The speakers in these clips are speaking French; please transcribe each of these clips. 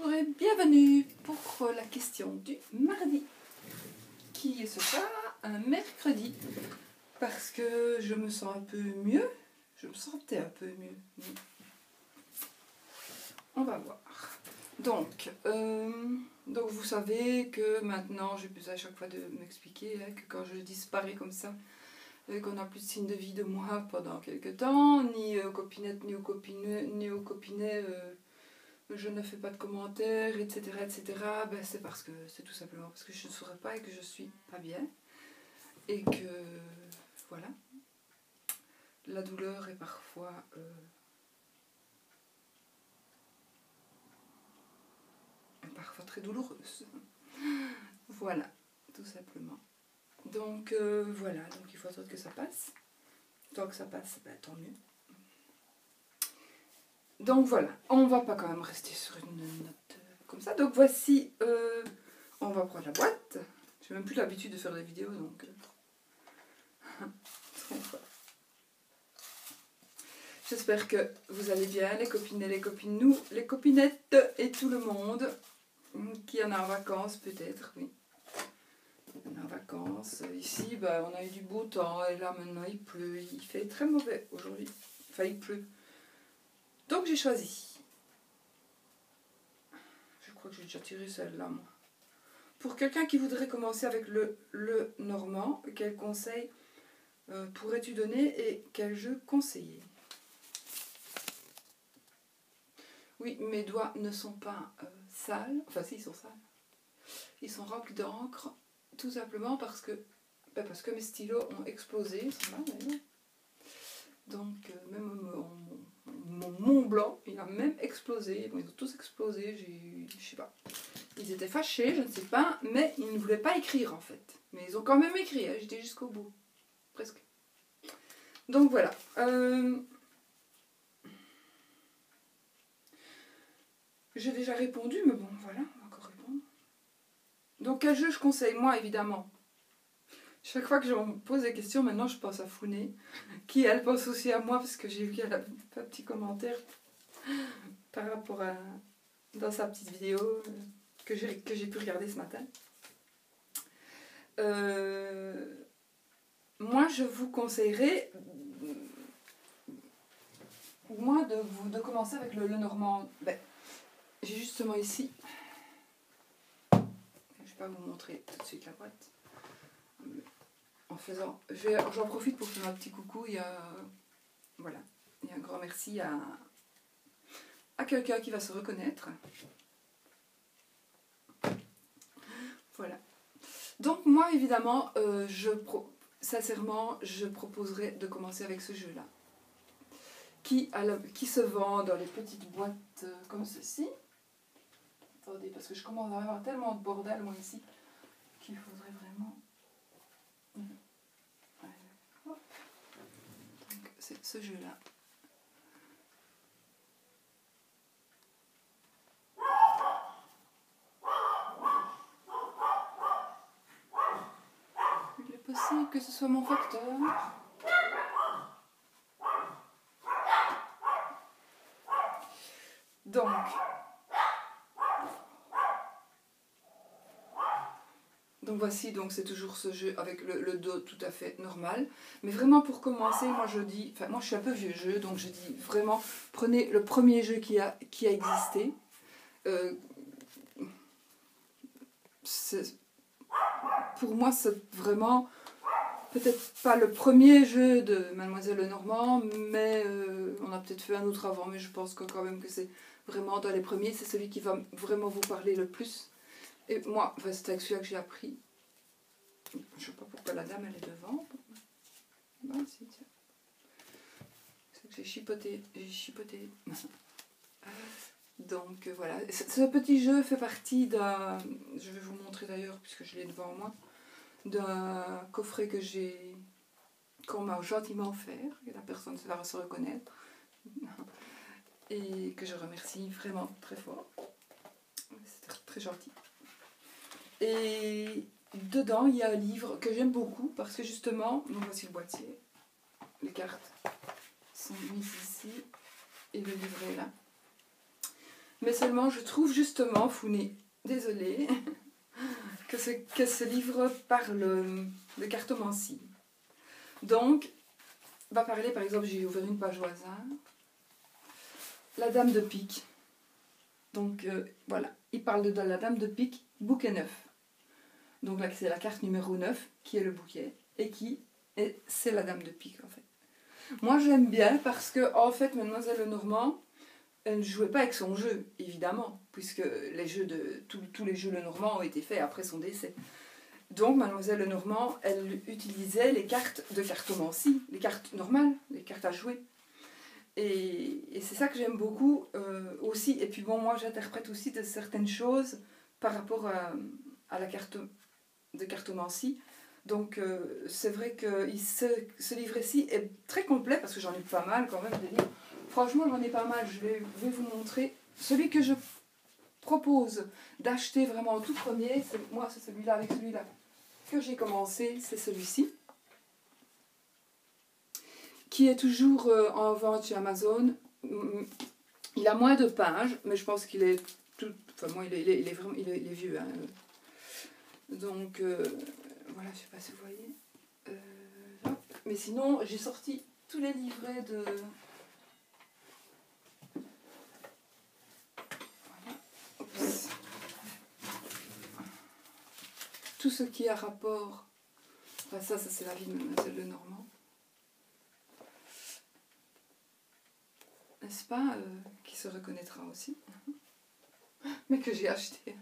Bonjour et bienvenue pour la question du mardi, qui est ce soir un mercredi, parce que je me sens un peu mieux, je me sentais un peu mieux. On va voir. Donc vous savez que maintenant, j'ai besoin à chaque fois de m'expliquer que quand je disparais comme ça, qu'on n'a plus de signe de vie de moi pendant quelques temps, ni aux copinettes, ni aux copinets, je ne fais pas de commentaires, etc. Ben, c'est parce que c'est tout simplement parce que je ne saurais pas et que je suis pas bien. Et que, voilà, la douleur est parfois très douloureuse. Voilà, tout simplement. Donc voilà, donc il faut attendre que ça passe. Tant que ça passe, ben, tant mieux. Donc voilà, on va pas quand même rester sur une note comme ça. Donc voici, on va prendre la boîte. J'ai même plus l'habitude de faire des vidéos, donc j'espère que vous allez bien, les copines et les copines, nous, les copinettes et tout le monde qui en a en vacances peut-être, oui. On est en vacances. Ici, ben, on a eu du beau temps et là maintenant il pleut. Il fait très mauvais aujourd'hui. Enfin, il pleut. Donc j'ai choisi. Je crois que j'ai déjà tiré celle-là, moi. Pour quelqu'un qui voudrait commencer avec le normand, quel conseil pourrais-tu donner et quel jeu conseiller? Oui, mes doigts ne sont pas sales. Enfin, si, ils sont sales. Ils sont remplis d'encre, tout simplement parce que mes stylos ont explosé. Ils sont là, d'ailleurs. Donc, même mon Mont Blanc, il a même explosé. Bon, ils ont tous explosé. Je sais pas. Ils étaient fâchés, je ne sais pas, mais ils ne voulaient pas écrire en fait. Mais ils ont quand même écrit, hein, j'étais jusqu'au bout. Presque. Donc voilà. J'ai déjà répondu, mais bon, voilà, on va encore répondre. Donc quel jeu je conseille? Moi, évidemment. Chaque fois que je me pose des questions, maintenant je pense à Founé, qui elle pense aussi à moi, parce que j'ai vu qu'elle a fait un petit commentaire par rapport à dans sa petite vidéo que j'ai pu regarder ce matin. Moi, je vous conseillerais de commencer avec le normand. Ben, j'ai justement ici, je ne vais pas vous montrer tout de suite la boîte. En faisant, j'en profite pour faire un petit coucou. Il y a un grand merci à quelqu'un qui va se reconnaître. Voilà. Donc moi, évidemment, sincèrement, je proposerais de commencer avec ce jeu-là, qui se vend dans les petites boîtes comme ceci. Attendez, parce que je commence à avoir tellement de bordel, moi, ici, qu'il faudrait vraiment... Donc, c'est ce jeu-là. Il est possible que ce soit mon facteur. Donc voici, donc c'est toujours ce jeu avec le dos tout à fait normal. Mais vraiment pour commencer, moi je dis, enfin moi je suis un peu vieux jeu, donc je dis vraiment prenez le premier jeu qui a existé. Pour moi c'est vraiment peut-être pas le premier jeu de Mademoiselle Lenormand, mais on a peut-être fait un autre avant, mais je pense que quand même que c'est vraiment dans les premiers, c'est celui qui va vraiment vous parler le plus. Et moi, enfin, c'est avec celui-là que j'ai appris. Je ne sais pas pourquoi la dame elle est devant. Non, si, tiens. C'est que j'ai chipoté. Donc voilà. Ce petit jeu fait partie d'un... Je vais vous montrer d'ailleurs, puisque je l'ai devant moi. D'un coffret qu'on m'a gentiment offert. Et la personne va se reconnaître. Et que je remercie vraiment très fort. C'est très gentil. Et dedans, il y a un livre que j'aime beaucoup parce que justement, donc voici le boîtier. Les cartes sont mises ici et le livret est là. Mais seulement, je trouve justement, Founé, désolée, que ce livre parle de cartomancie. Donc, on va parler, par exemple, j'ai ouvert une page au hasard. La Dame de Pique. Donc, voilà, il parle de la Dame de Pique, bouquet 9. Donc là, c'est la carte numéro 9, qui est le bouquet, et c'est la Dame de Pique, en fait. Moi, j'aime bien parce que, en fait, Mademoiselle Lenormand, elle ne jouait pas avec son jeu, évidemment, puisque tous les jeux Lenormand ont été faits après son décès. Donc, Mademoiselle Lenormand, elle utilisait les cartes de cartomancie, les cartes normales, les cartes à jouer. Et c'est ça que j'aime beaucoup aussi. Et puis bon, moi, j'interprète aussi de certaines choses par rapport à la carte de cartomancie. Donc, c'est vrai que ce livre-ci est très complet, parce que j'en ai pas mal quand même de livres. Franchement, j'en ai pas mal. Je vais vous montrer. Celui que je propose d'acheter vraiment au tout premier, moi, c'est celui-là, avec celui-là que j'ai commencé, c'est celui-ci, qui est toujours en vente chez Amazon. Il a moins de pages, mais je pense qu'il est tout... Enfin, moi, il est vieux. Hein. Donc, voilà, je ne sais pas si vous voyez. Mais sinon, j'ai sorti tous les livrets de... Tout ce qui a rapport, enfin ça c'est la vie de Mademoiselle Lenormand, n'est-ce pas, qui se reconnaîtra aussi, mais que j'ai acheté.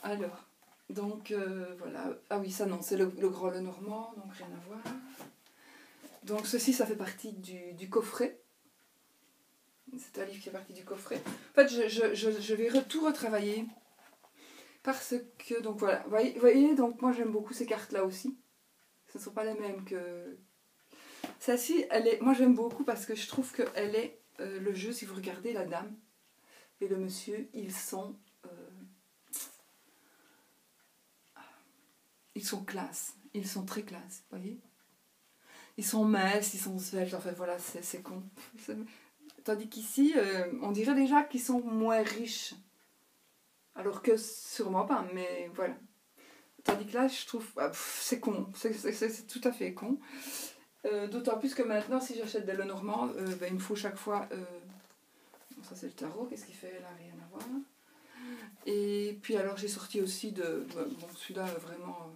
Alors, donc voilà, ah oui ça non, c'est le Grand Lenormand, donc rien à voir. Donc ceci ça fait partie du coffret, c'est un livre qui fait partie du coffret. En fait je vais tout retravailler. Parce que, donc voilà, vous voyez, donc moi j'aime beaucoup ces cartes-là aussi. Ce ne sont pas les mêmes que... Celle-ci, moi j'aime beaucoup parce que je trouve qu'elle est le jeu, si vous regardez la dame et le monsieur, ils sont classe, ils sont très classe, vous voyez. Ils sont minces, ils sont sveltes, enfin voilà, c'est con. Tandis qu'ici, on dirait déjà qu'ils sont moins riches. Alors que sûrement pas, mais voilà. Tandis que là, je trouve... c'est con, c'est tout à fait con. D'autant plus que maintenant, si j'achète des Lenormand, il me faut chaque fois... ça c'est le tarot, qu'est-ce qu'il fait là? Rien à voir. Et puis alors j'ai sorti aussi de... bon, celui-là, vraiment...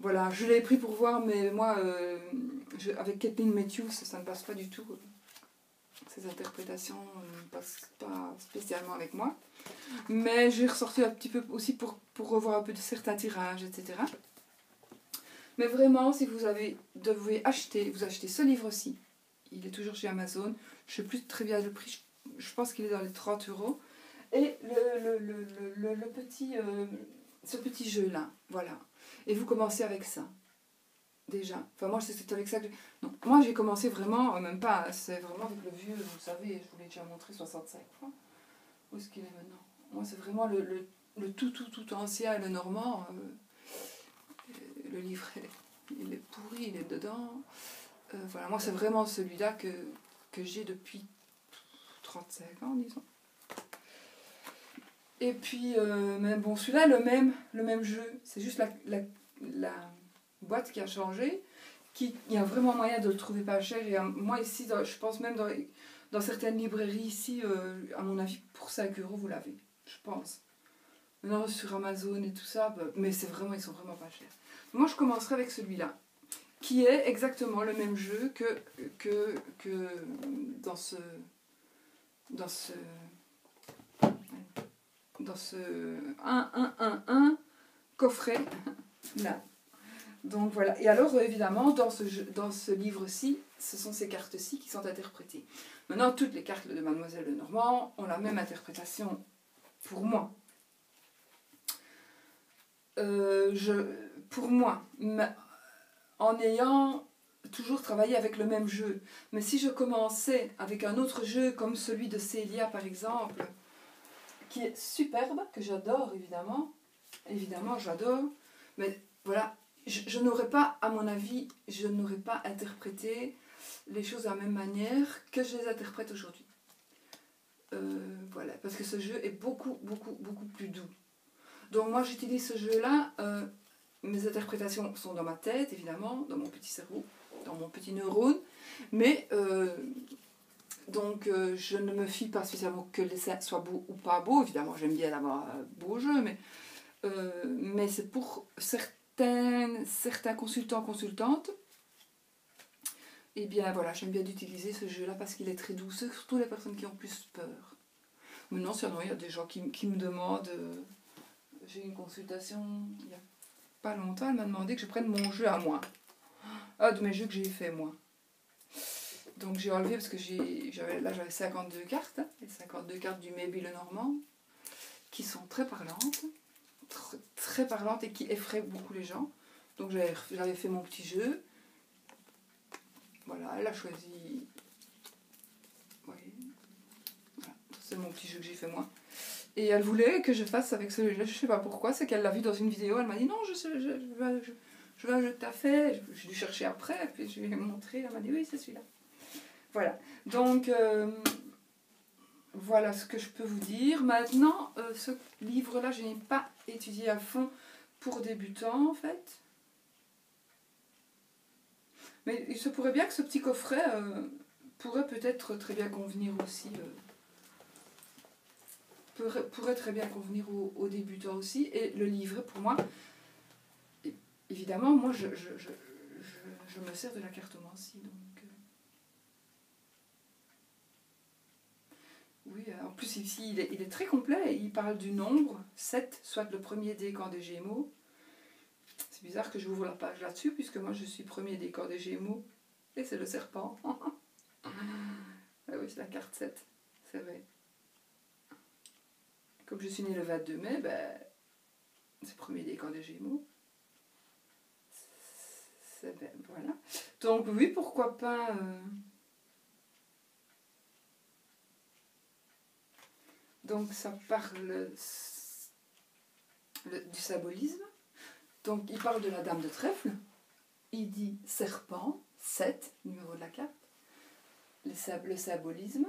voilà, je l'ai pris pour voir, mais moi, avec Kathleen Matthews, ça ne passe pas du tout. Ces interprétations ne passent pas spécialement avec moi. Mais j'ai ressorti un petit peu aussi pour revoir un peu de certains tirages, etc. Mais vraiment, si vous devez acheter, vous achetez ce livre-ci. Il est toujours chez Amazon. Je ne sais plus très bien le prix. Je pense qu'il est dans les 30 €. Et le petit, ce petit jeu-là, voilà. Et vous commencez avec ça. Déjà. Enfin, moi, c'est avec ça que... Non, moi, j'ai commencé vraiment, même pas, c'est vraiment avec le vieux, vous savez, je vous l'ai déjà montré 65 fois. Où est-ce qu'il est maintenant? Moi, c'est vraiment le tout ancien, le Normand. Le livre, il est pourri, il est dedans. Voilà, moi, c'est vraiment celui-là que j'ai depuis 35 ans, disons. Et puis, mais bon, celui-là, le même jeu. C'est juste la boîte qui a changé. Il y a vraiment moyen de le trouver pas cher. Et moi, ici, je pense même dans certaines librairies ici, à mon avis, pour 5 € vous l'avez, je pense. Maintenant, sur Amazon et tout ça, mais ils sont vraiment pas chers. Moi, je commencerai avec celui-là, qui est exactement le même jeu que dans ce 1 coffret là. Donc voilà. Et alors évidemment dans ce livre-ci, ce sont ces cartes-ci qui sont interprétées. Maintenant toutes les cartes de Mademoiselle Lenormand ont la même interprétation pour moi. Pour moi, en ayant toujours travaillé avec le même jeu. Mais si je commençais avec un autre jeu comme celui de Célia par exemple, qui est superbe, que j'adore évidemment j'adore, mais voilà, je n'aurais pas, à mon avis, je n'aurais pas interprété les choses de la même manière que je les interprète aujourd'hui. Voilà, parce que ce jeu est beaucoup plus doux. Donc moi j'utilise ce jeu-là, mes interprétations sont dans ma tête, évidemment, dans mon petit cerveau, dans mon petit neurone, mais donc je ne me fie pas spécialement que le dessin soit beau ou pas beau, évidemment j'aime bien avoir un beau jeu, mais c'est pour certains consultants, consultantes, et bien voilà, j'aime bien d'utiliser ce jeu-là parce qu'il est très doux, surtout les personnes qui ont plus peur. Maintenant, sinon, il y a des gens qui me demandent, j'ai eu une consultation il n'y a pas longtemps, elle m'a demandé que je prenne mon jeu à moi. Ah, de mes jeux que j'ai fait moi. Donc j'ai enlevé parce que j'avais 52 cartes, hein, les 52 cartes du Maybe le Normand, qui sont très parlantes, très parlantes et qui effraient beaucoup les gens. Donc j'avais fait mon petit jeu. Voilà, elle a choisi. Oui. Voilà, c'est mon petit jeu que j'ai fait moi. Et elle voulait que je fasse avec celui-là, je sais pas pourquoi, c'est qu'elle l'a vu dans une vidéo, elle m'a dit non, je veux un jeu que tu as fait, j'ai dû chercher après, puis je lui ai montré, elle m'a dit oui, c'est celui-là. Voilà, donc voilà ce que je peux vous dire. Maintenant, ce livre-là, je n'ai pas étudié à fond pour débutants en fait. Mais il se pourrait bien que ce petit coffret pourrait peut-être très bien convenir aussi. Pourrait très bien convenir aux débutants aussi. Et le livret, pour moi, évidemment, moi, je me sers de la cartomancie. Donc, oui, en plus, ici, il est très complet. Il parle du nombre 7, soit le premier décan des Gémeaux. C'est bizarre que j'ouvre la page là-dessus, puisque moi, je suis premier décan des Gémeaux. Et c'est le serpent. Ah oui, c'est la carte 7. C'est vrai. Comme je suis née le 22 mai, ben, c'est le premier décan des Gémeaux. Ben, voilà. Donc oui, pourquoi pas... Donc ça parle du symbolisme. Donc il parle de la dame de trèfle. Il dit serpent, 7, numéro de la carte. Le symbolisme.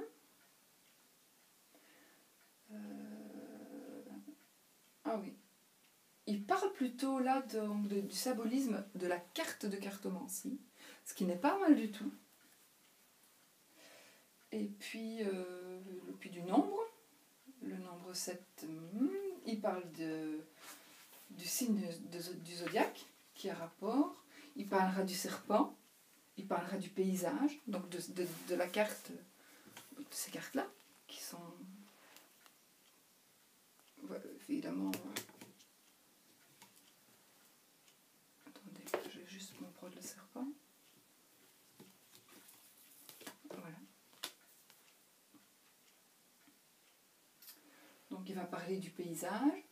Ah oui. Il parle plutôt là du symbolisme de la carte de cartomancie, ce qui n'est pas mal du tout. Et puis du nombre, le nombre 7, il parle du signe du zodiaque qui a rapport, il parlera du serpent, il parlera du paysage, donc de la carte, de ces cartes-là, qui sont évidemment... Attendez, je vais juste m'en prendre le serpent. Voilà. Donc il va parler du paysage,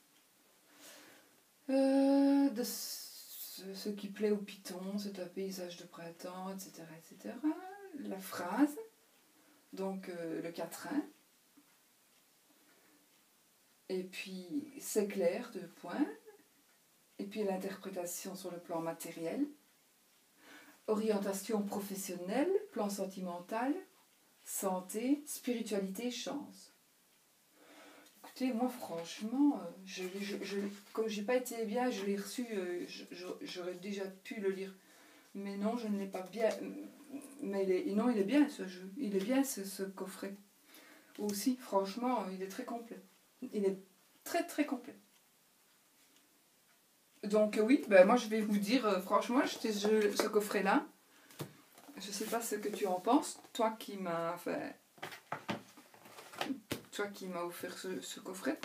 de ce qui plaît au python, c'est un paysage de printemps, etc., etc. La phrase, donc le quatrain. Et puis c'est clair, 2 points. Et puis l'interprétation sur le plan matériel. Orientation professionnelle, plan sentimental, santé, spiritualité, chance. Écoutez, moi franchement, comme j'ai pas été bien, je l'ai reçu, j'aurais déjà pu le lire. Mais non, je ne l'ai pas bien. Mais non, il est bien ce jeu. Il est bien ce coffret. Aussi, franchement, il est très complet. Il est très très complet. Donc oui, ben moi je vais vous dire, franchement, acheter ce coffret-là. Je sais pas ce que tu en penses, toi qui m'as offert ce coffret.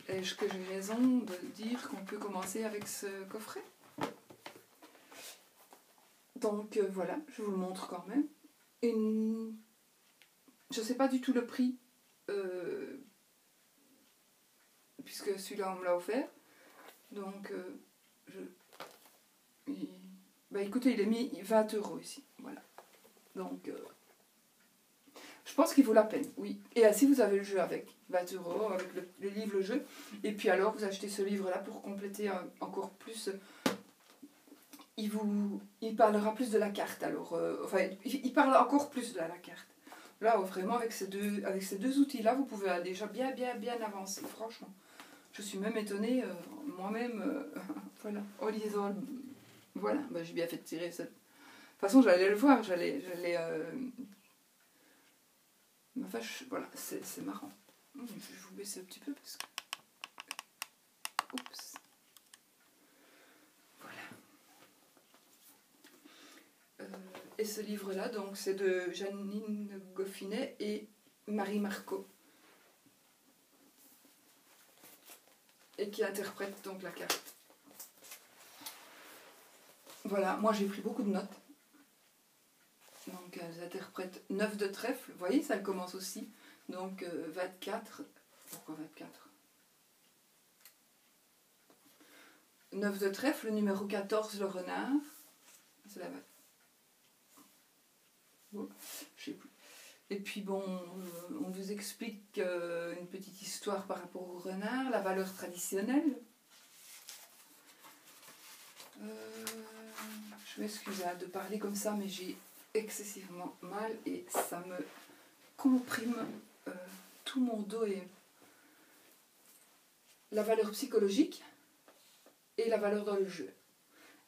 Est-ce que j'ai raison de dire qu'on peut commencer avec ce coffret? Donc voilà, je vous le montre quand même. Je sais pas du tout le prix, puisque celui-là on me l'a offert. Donc écoutez, il est mis 20 € ici. Voilà. Donc je pense qu'il vaut la peine, oui. Et si vous avez le jeu avec 20 €, avec le livre, le jeu, et puis alors vous achetez ce livre-là pour compléter encore plus. Il parlera plus de la carte, alors. Il parle encore plus de la carte. Là, vraiment, avec ces deux outils-là, vous pouvez déjà bien avancer, franchement. Je suis même étonnée, moi-même, voilà, en lisant, voilà, bah, j'ai bien fait de tirer cette... De toute façon, j'allais le voir, enfin, voilà, c'est marrant. Je vais vous baisser un petit peu parce que... Oups. Et ce livre-là, donc, c'est de Janine Goffinet et Marie Marco. Et qui interprète donc la carte. Voilà, moi j'ai pris beaucoup de notes. Donc elles interprètent 9 de trèfle. Vous voyez, ça commence aussi. Donc 24. Pourquoi 24 ? 9 de trèfle, numéro 14, le renard. C'est la bon, je sais plus. Et puis bon, on vous explique une petite histoire par rapport au renard, la valeur traditionnelle. Je m'excuse de parler comme ça, mais j'ai excessivement mal et ça me comprime tout mon dos. Et la valeur psychologique et la valeur dans le jeu.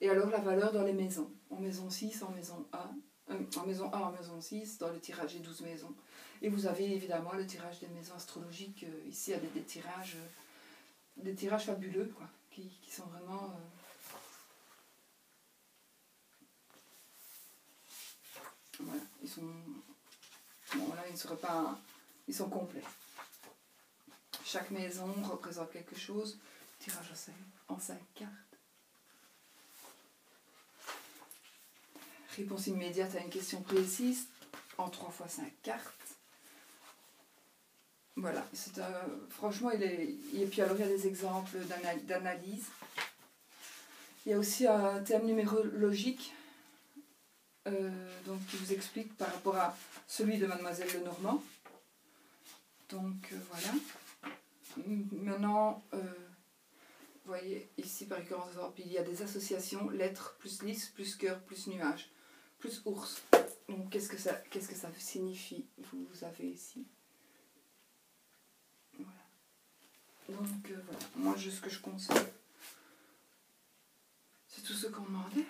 Et alors la valeur dans les maisons. En maison 6, en maison 1. En maison 1, en maison 6, dans le tirage des 12 maisons. Et vous avez évidemment le tirage des maisons astrologiques. Ici, il y a des tirages fabuleux, quoi, qui sont vraiment... Voilà, ils sont... Bon, là, ils ne seraient pas... Ils sont complets. Chaque maison représente quelque chose. Tirage en 5 cartes. Réponse immédiate à une question précise en 3 fois 5 cartes. Voilà, franchement, et puis alors il y a des exemples d'analyse. Il y a aussi un terme numérologique donc, qui vous explique par rapport à celui de Mademoiselle Lenormand. Donc voilà. Maintenant, vous voyez ici par exemple, il y a des associations lettres plus lys plus cœur plus nuage plus ours. Donc qu'est-ce que ça signifie? Vous avez ici. Voilà. Donc voilà. Moi, ce que je conseille, c'est tout ce qu'on demandait.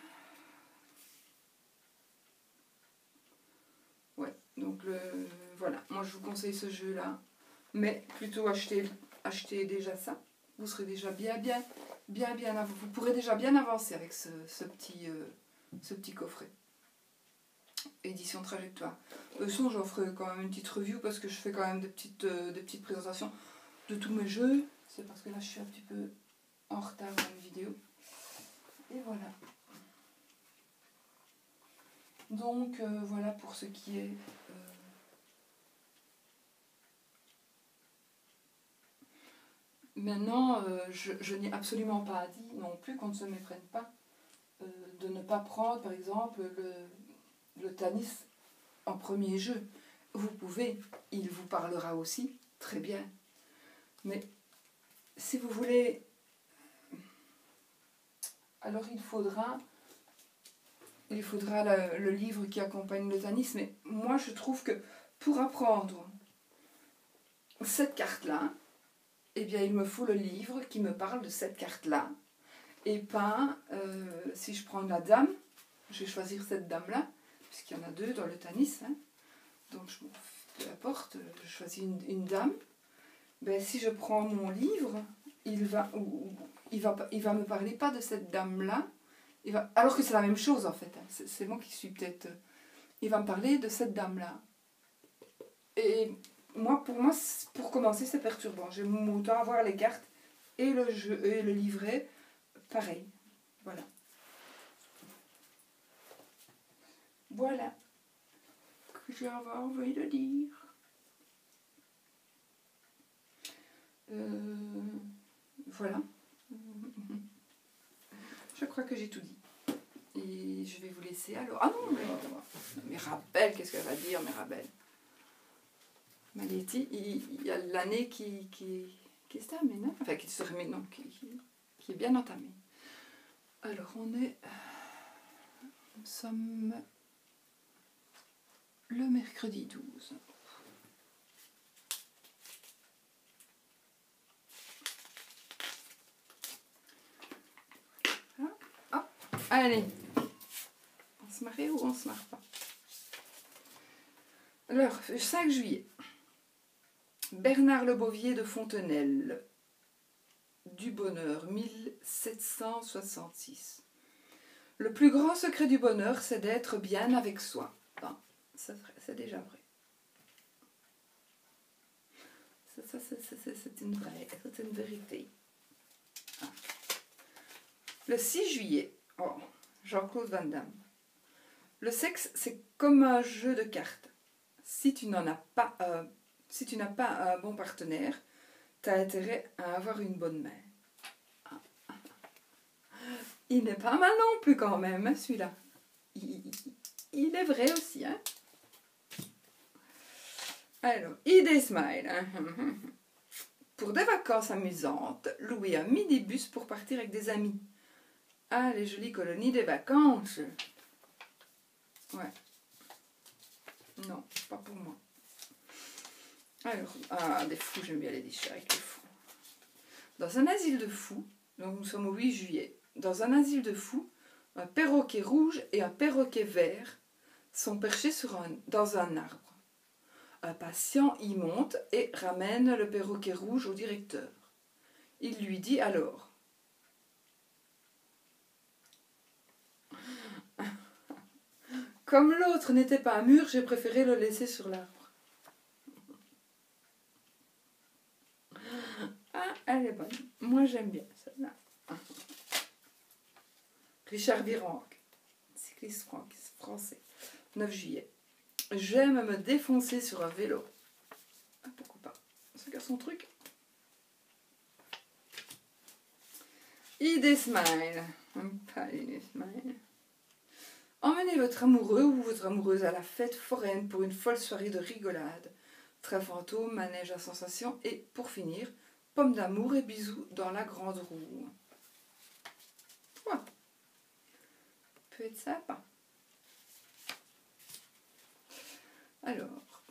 Ouais. Donc voilà. Moi, je vous conseille ce jeu-là, mais plutôt acheter déjà ça. Vous serez déjà bien vous pourrez déjà bien avancer avec ce petit coffret. Édition Trajectoire. De toute façon, j'en ferai quand même une petite review parce que je fais quand même des petites présentations de tous mes jeux. C'est parce que là, je suis un petit peu en retard dans la vidéo. Et voilà. Donc, voilà pour ce qui est... Maintenant, je n'ai absolument pas dit non plus qu'on ne se méprenne pas de ne pas prendre, par exemple, le Tanis en premier jeu. Vous pouvez, il vous parlera aussi, très bien. Mais si vous voulez, alors il faudra le livre qui accompagne le Tanis. Mais moi, je trouve que pour apprendre cette carte-là, eh bien, il me faut le livre qui me parle de cette carte-là. Et pas, si je prends la dame, je vais choisir cette dame-là, puisqu'il y en a 2 dans le Tanis. Hein. Donc, peu importe, je choisis une dame. Ben, si je prends mon livre, il va me parler pas de cette dame-là. Alors que c'est la même chose, en fait. Hein. C'est moi qui suis peut-être... il va me parler de cette dame-là. Et... pour moi, pour commencer, c'est perturbant. J'aime autant avoir les cartes et le jeu et le livret, pareil. Voilà. Voilà. Que j'avais envie de dire. Voilà. Je crois que j'ai tout dit. Et je vais vous laisser alors. Ah non, Mirabelle, qu'est-ce qu'elle va dire, Mirabelle? Maletti, il y a l'année qui se termine, hein, enfin qui se termine, non, qui est bien entamée. Alors nous sommes le mercredi 12. Allez, on se marie ou on se marre pas? Alors, 5 juillet. Bernard Le Bovier de Fontenelle, du bonheur, 1766. Le plus grand secret du bonheur, c'est d'être bien avec soi. Bon, c'est déjà vrai. C'est une vérité. Ah. Le 6 juillet, oh, Jean-Claude Van Damme. Le sexe, c'est comme un jeu de cartes. Si tu n'as pas un bon partenaire, tu as intérêt à avoir une bonne main. Il n'est pas mal non plus quand même, hein, celui-là. Il est vrai aussi. Hein. Alors, idée smile. Pour des vacances amusantes, louer un minibus pour partir avec des amis. Ah, les jolies colonies des vacances. Ouais. Non, pas pour moi. Alors, des fous, j'aime bien les déchets avec les fous. Dans un asile de fous, donc nous sommes au 8 juillet, dans un asile de fous, un perroquet rouge et un perroquet vert sont perchés dans un arbre. Un patient y monte et ramène le perroquet rouge au directeur. Il lui dit alors: comme l'autre n'était pas un mur, j'ai préféré le laisser sur l'arbre. Ah, elle est bonne. Moi, j'aime bien celle-là. Richard Virenque, cycliste français, 9 juillet. J'aime me défoncer sur un vélo. Ah, pourquoi pas? Chacun son truc. Idée smile. Pas idée smile. Emmenez votre amoureux ou votre amoureuse à la fête foraine pour une folle soirée de rigolade. Train fantôme, manège à sensations et, pour finir, pommes d'amour et bisous dans la grande roue. Ouais. Peut être sympa. Alors,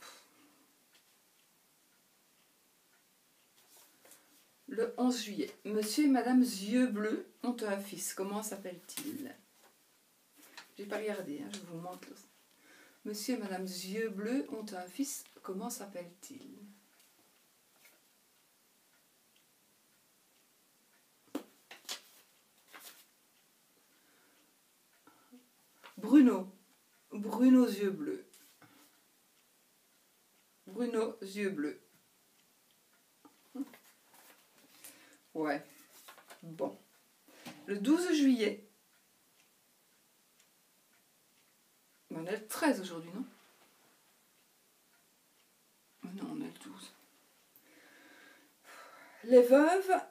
le 11 juillet, Monsieur et Madame Yeux Bleus ont un fils. Comment s'appelle-t-il? J'ai pas regardé, hein, je vous montre. Monsieur et Madame Yeux Bleus ont un fils. Comment s'appelle-t-il? Bruno. Bruno Yeux Bleus. Bruno Yeux Bleus. Ouais. Bon. Le 12 juillet. On est le 13 aujourd'hui, non? Non, on est le 12. Les veuves,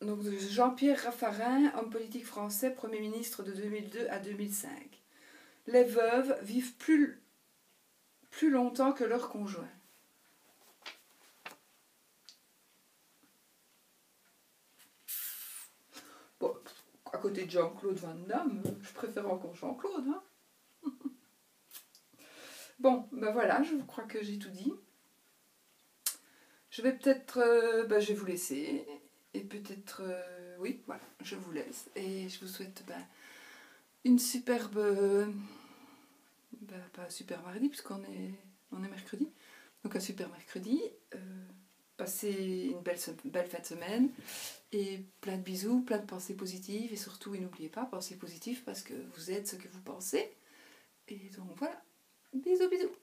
donc Jean-Pierre Raffarin, homme politique français, Premier ministre de 2002 à 2005. Les veuves vivent plus longtemps que leurs conjoints. Bon, à côté de Jean-Claude Van Damme, je préfère encore Jean-Claude. Hein. Bon, ben voilà, je crois que j'ai tout dit. Je vais peut-être... je vais vous laisser. Et peut-être... oui, voilà, je vous laisse. Et je vous souhaite une superbe... pas un super mardi, puisqu'on est mercredi. Donc un super mercredi. Passez une belle fin de semaine. Et plein de bisous, plein de pensées positives. Et surtout, n'oubliez pas, pensez positif parce que vous êtes ce que vous pensez. Et donc voilà. Bisous, bisous.